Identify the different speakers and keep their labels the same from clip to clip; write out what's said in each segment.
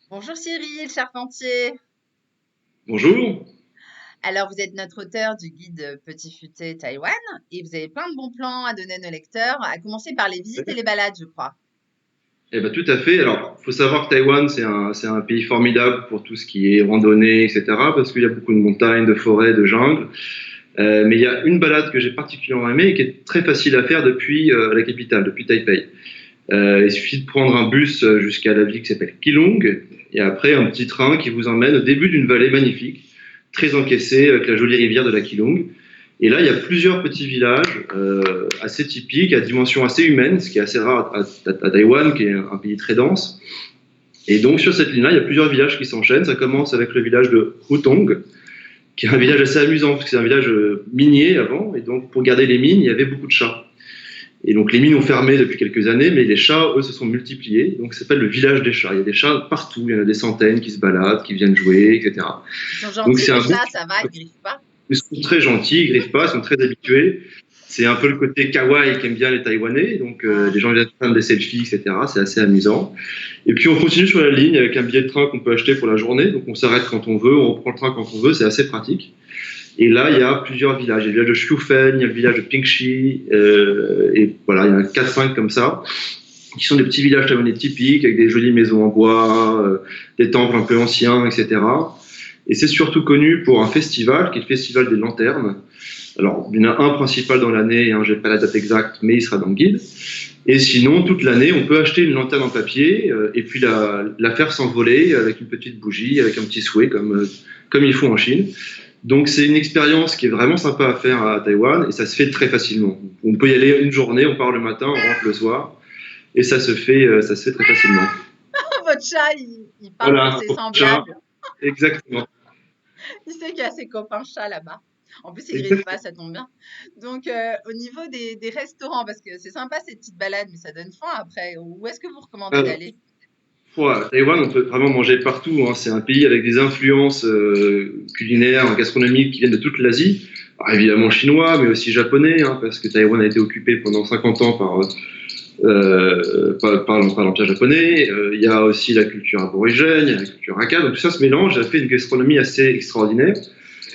Speaker 1: Bonjour Cyril Charpentier.
Speaker 2: Bonjour.
Speaker 1: Alors, vous êtes notre auteur du guide Petit Futé Taïwan et vous avez plein de bons plans à donner à nos lecteurs, à commencer par les visites et les balades, je crois.
Speaker 2: Eh ben, tout à fait. Alors, faut savoir que Taïwan, c'est un pays formidable pour tout ce qui est randonnée, etc., parce qu'il y a beaucoup de montagnes, de forêts, de jungles. Mais il y a une balade que j'ai particulièrement aimée et qui est très facile à faire depuis la capitale, depuis Taipei. Il suffit de prendre un bus jusqu'à la ville qui s'appelle Keelung, et après un petit train qui vous emmène au début d'une vallée magnifique, très encaissée, avec la jolie rivière de la Keelung. Et là, il y a plusieurs petits villages assez typiques, à dimension assez humaine, ce qui est assez rare à Taïwan, qui est un pays très dense. Et donc, sur cette ligne-là, il y a plusieurs villages qui s'enchaînent. Ça commence avec le village de Hutong, qui est un village assez amusant, parce que c'est un village minier avant. Et donc, pour garder les mines, il y avait beaucoup de chats. Et donc, les mines ont fermé depuis quelques années, mais les chats, eux, se sont multipliés. Donc, ça s'appelle le village des chats. Il y a des chats partout. Il y en a des centaines qui se baladent, qui viennent jouer, etc.
Speaker 1: Ils sont
Speaker 2: Donc,
Speaker 1: gentils,
Speaker 2: c'est
Speaker 1: les
Speaker 2: un bon.
Speaker 1: chats, ça va, ils griffent pas.
Speaker 2: Ils sont très gentils, ils griffent pas, ils sont très habitués. C'est un peu le côté kawaii qu'aiment bien les Taïwanais. Donc,
Speaker 1: Ah,
Speaker 2: les gens viennent prendre des selfies, etc. C'est assez amusant. Et puis, on continue sur la ligne avec un billet de train qu'on peut acheter pour la journée. Donc, on s'arrête quand on veut, on reprend le train quand on veut. C'est assez pratique. Et là, il y a plusieurs villages. Il y a le village de Xiufen, il y a le village de Pingxi, et voilà, il y en a 4-5 comme ça, qui sont des petits villages taïwanais typiques, avec des jolies maisons en bois, des temples un peu anciens, etc. Et c'est surtout connu pour un festival, qui est le festival des lanternes. Alors, il y en a un principal dans l'année, hein, je n'ai pas la date exacte, mais il sera dans le guide. Et sinon, toute l'année, on peut acheter une lanterne en papier et puis la faire s'envoler avec une petite bougie, avec un petit souhait, comme il faut en Chine. Donc, c'est une expérience qui est vraiment sympa à faire à Taïwan et ça se fait très facilement. On peut y aller une journée, on part le matin, on rentre le soir et ça se fait très facilement.
Speaker 1: votre chat, il parle pour
Speaker 2: Voilà,
Speaker 1: ses
Speaker 2: pour le chat,
Speaker 1: semblables.
Speaker 2: exactement.
Speaker 1: Il sait qu'il y a ses copains chats là-bas. En plus, il griffe pas,
Speaker 2: Exactement.
Speaker 1: ça tombe bien. Donc, au niveau des restaurants, parce que c'est sympa ces petites balades, mais ça donne faim après. Où est-ce que vous recommandez d'aller?
Speaker 2: À Taïwan, on peut vraiment manger partout, hein. C'est un pays avec des influences culinaires, gastronomiques qui viennent de toute l'Asie. Alors, évidemment chinois, mais aussi japonais, hein, parce que Taïwan a été occupé pendant 50 ans par l'Empire japonais. Il y a aussi la culture aborigène, il y a la culture Hakka. Donc tout ça se mélange, ça fait une gastronomie assez extraordinaire.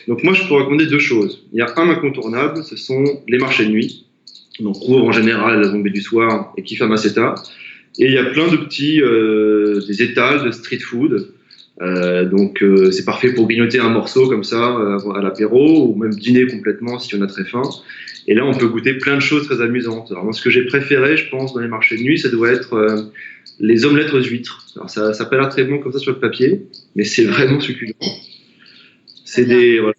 Speaker 2: Donc moi, je peux recommander deux choses. Il y a un incontournable, ce sont les marchés de nuit. Donc ouvre en général à la tombée du soir et qui ferme assez tard. Et il y a plein de petits des étals de street food. C'est parfait pour grignoter un morceau comme ça à l'apéro ou même dîner complètement si on a très faim. Et là, on peut goûter plein de choses très amusantes. Alors moi, ce que j'ai préféré, je pense, dans les marchés de nuit, ça doit être les omelettes aux huîtres. Alors ça n'a pas l'air très bon comme ça sur le papier, mais c'est vraiment succulent.
Speaker 1: Très
Speaker 2: C'est
Speaker 1: bien.
Speaker 2: des voilà.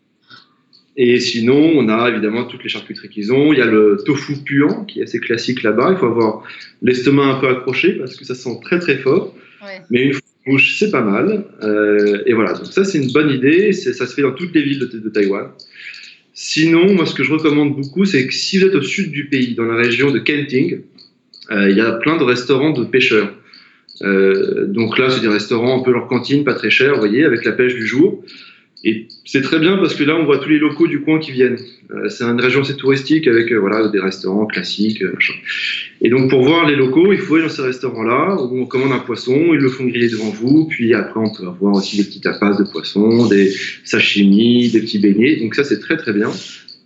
Speaker 2: Et sinon, on a évidemment toutes les charcuteries qu'ils ont. Il y a le tofu puant qui est assez classique là-bas. Il faut avoir l'estomac un peu accroché parce que ça sent très très fort.
Speaker 1: Ouais.
Speaker 2: Mais une fois en bouche, c'est pas mal. Et voilà, donc ça c'est une bonne idée. Ça se fait dans toutes les villes de Taïwan. Sinon, moi ce que je recommande beaucoup, c'est que si vous êtes au sud du pays, dans la région de Kenting, il y a plein de restaurants de pêcheurs. Donc là, c'est des restaurants un peu leur cantine, pas très cher, vous voyez, avec la pêche du jour. Et c'est très bien parce que là, on voit tous les locaux du coin qui viennent. C'est une région assez touristique avec voilà, des restaurants classiques. Machin. Et donc, pour voir les locaux, il faut aller dans ces restaurants-là où on commande un poisson, ils le font griller devant vous. Puis après, on peut avoir aussi des petits tapas de poisson, des sashimi, des petits beignets. Donc ça, c'est très très bien,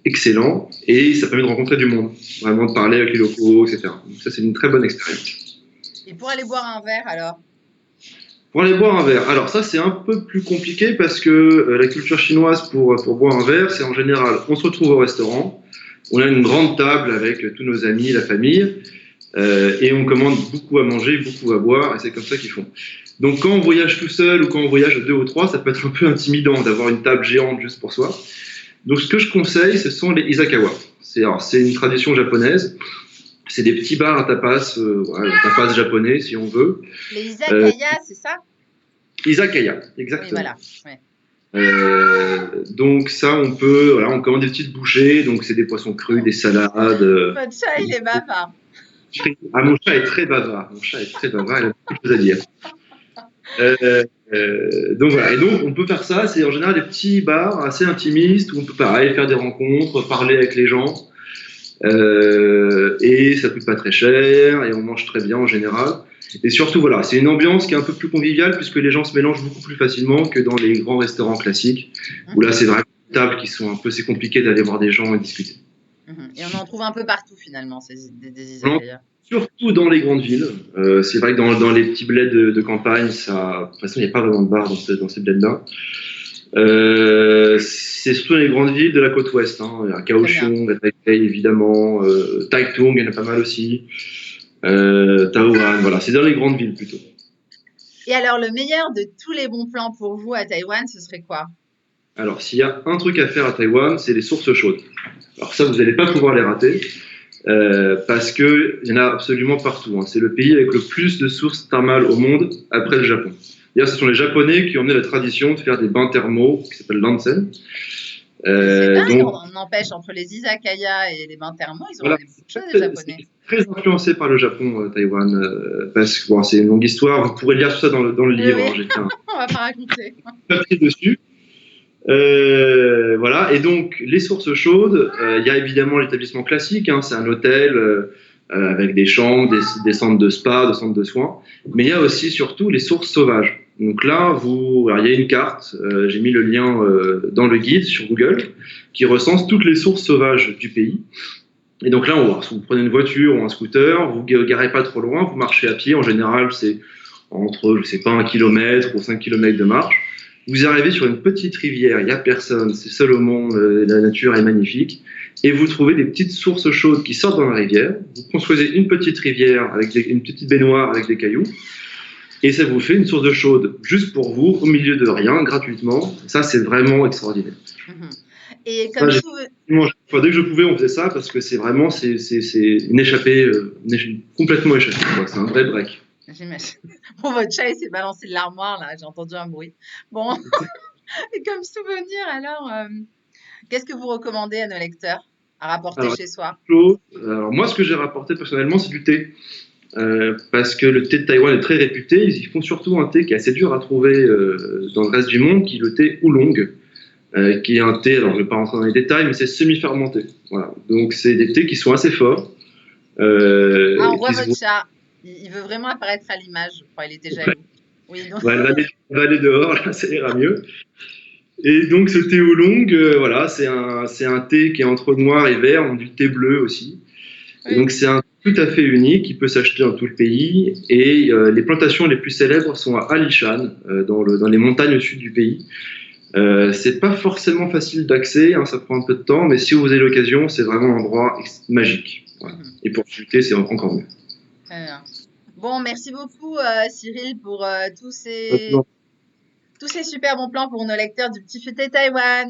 Speaker 2: excellent. Et ça permet de rencontrer du monde, vraiment de parler avec les locaux, etc. Donc ça, c'est une très bonne expérience.
Speaker 1: Et pour aller boire un verre, alors?
Speaker 2: Pour aller boire un verre. Alors ça, c'est un peu plus compliqué parce que la culture chinoise pour boire un verre, c'est en général, on se retrouve au restaurant, on a une grande table avec tous nos amis, la famille, et on commande beaucoup à manger, beaucoup à boire, et c'est comme ça qu'ils font. Donc quand on voyage tout seul ou quand on voyage à deux ou trois, ça peut être un peu intimidant d'avoir une table géante juste pour soi. Donc ce que je conseille, ce sont les izakawa. C'est une tradition japonaise. C'est des petits bars à tapas, voilà, tapas japonais si on veut.
Speaker 1: Les
Speaker 2: Euh,
Speaker 1: izakaya, c'est ça?
Speaker 2: Izakaya,
Speaker 1: Oui,
Speaker 2: exactement.
Speaker 1: voilà. Ouais.
Speaker 2: Donc ça, on commande des petites bouchées, donc c'est des poissons crus, des salades.
Speaker 1: Votre chat, il est bavard.
Speaker 2: Mon chat est très bavard. Mon chat est très bavard. Il a beaucoup de choses à dire. Euh, donc voilà. Et donc on peut faire ça. C'est en général des petits bars assez intimistes où on peut pareil faire des rencontres, parler avec les gens. Et ça coûte pas très cher et on mange très bien en général. Et surtout, voilà, c'est une ambiance qui est un peu plus conviviale puisque les gens se mélangent beaucoup plus facilement que dans les grands restaurants classiques où là,
Speaker 1: Mhm,
Speaker 2: c'est vraiment des tables qui sont un peu, c'est compliqué d'aller voir des gens et discuter.
Speaker 1: mhm. Et on en trouve un peu partout finalement, des
Speaker 2: Non,
Speaker 1: izakayas.
Speaker 2: surtout dans les grandes villes. C'est vrai que dans les petits bleds de campagne, ça, de toute façon, il n'y a pas vraiment de bar dans ces bleds-là. C'est surtout dans les grandes villes de la côte ouest. Hein. Il y a
Speaker 1: Très bien.
Speaker 2: Kaohsiung, à Taipei évidemment, Taitung, il y en a pas mal aussi. Tao'an, voilà, c'est dans les grandes villes plutôt.
Speaker 1: Et alors, le meilleur de tous les bons plans pour vous à Taïwan, ce serait quoi?
Speaker 2: Alors, s'il y a un truc à faire à Taïwan, c'est les sources chaudes. Alors ça, vous n'allez pas pouvoir les rater. Parce qu'il y en a absolument partout. Hein. C'est le pays avec le plus de sources thermales au monde, après le Japon. D'ailleurs, ce sont les Japonais qui ont amené la tradition de faire des bains thermaux, qui s'appellent l'onsen.
Speaker 1: C'est dingue,
Speaker 2: Donc,
Speaker 1: on empêche entre les izakayas et les bains thermaux, ils ont
Speaker 2: voilà,
Speaker 1: ramené beaucoup de choses, les Japonais.
Speaker 2: c'est très influencé par le Japon, Taïwan, parce que bon, c'est une longue histoire. Vous pourrez lire tout ça dans le
Speaker 1: Oui,
Speaker 2: livre.
Speaker 1: oui,
Speaker 2: Hein. J'ai fait un
Speaker 1: on va pas raconter.
Speaker 2: papier dessus. Voilà, et donc les sources chaudes, il y a évidemment l'établissement classique, hein, c'est un hôtel avec des chambres, des centres de spa, des centres de soins, mais il y a aussi surtout les sources sauvages. Donc là, alors, il y a une carte, j'ai mis le lien dans le guide sur Google, qui recense toutes les sources sauvages du pays. Et donc là, vous prenez une voiture ou un scooter, vous ne garez pas trop loin, vous marchez à pied, en général c'est entre, je sais pas, 1 kilomètre ou 5 kilomètres de marche. Vous arrivez sur une petite rivière, il n'y a personne, c'est seul au monde, la nature est magnifique. Et vous trouvez des petites sources chaudes qui sortent dans la rivière. Vous construisez une petite rivière avec une petite baignoire avec des cailloux. Et ça vous fait une source de chaude juste pour vous, au milieu de rien, gratuitement. Ça, c'est vraiment extraordinaire.
Speaker 1: Mhm. Et
Speaker 2: Ça,
Speaker 1: comme souvenir,
Speaker 2: dès que je pouvais, on faisait ça parce que c'est vraiment c'est une échappée, complètement échappée. C'est un vrai break.
Speaker 1: j'imagine. Bon, votre chat, il s'est balancé de l'armoire, là, j'ai entendu un bruit. Bon, et comme souvenir, alors, qu'est-ce que vous recommandez à nos lecteurs à rapporter
Speaker 2: Alors,
Speaker 1: chez soi?
Speaker 2: alors moi, ce que j'ai rapporté personnellement, c'est du thé. Parce que le thé de Taïwan est très réputé. Ils font surtout un thé qui est assez dur à trouver dans le reste du monde, qui est le thé oolong, qui est un thé, alors je ne vais pas rentrer dans les détails, mais c'est semi-fermenté. Voilà. Donc c'est des thés qui sont assez forts.
Speaker 1: Ah, on voit
Speaker 2: Qui se
Speaker 1: votre
Speaker 2: voient.
Speaker 1: chat. Il veut vraiment apparaître à l'image, je crois, il était jaloux. Oui, donc,
Speaker 2: Ouais, elle va aller dehors, là, ça ira mieux. Et donc ce thé oolong, voilà, c'est un thé qui est entre noir et vert, on du thé bleu aussi. Et
Speaker 1: oui.
Speaker 2: donc c'est un tout à fait unique qui peut s'acheter dans tout le pays. Et les plantations les plus célèbres sont à Alishan, dans les montagnes au sud du pays. C'est pas forcément facile d'accès, hein, ça prend un peu de temps, mais si vous avez l'occasion, c'est vraiment un endroit magique. Voilà.
Speaker 1: Mhm.
Speaker 2: Et pour chuter, c'est encore mieux.
Speaker 1: Très bien. Bon, merci beaucoup, Cyril, pour tous
Speaker 2: Maintenant,
Speaker 1: ces super bons plans pour nos lecteurs du Petit Futé Taïwan.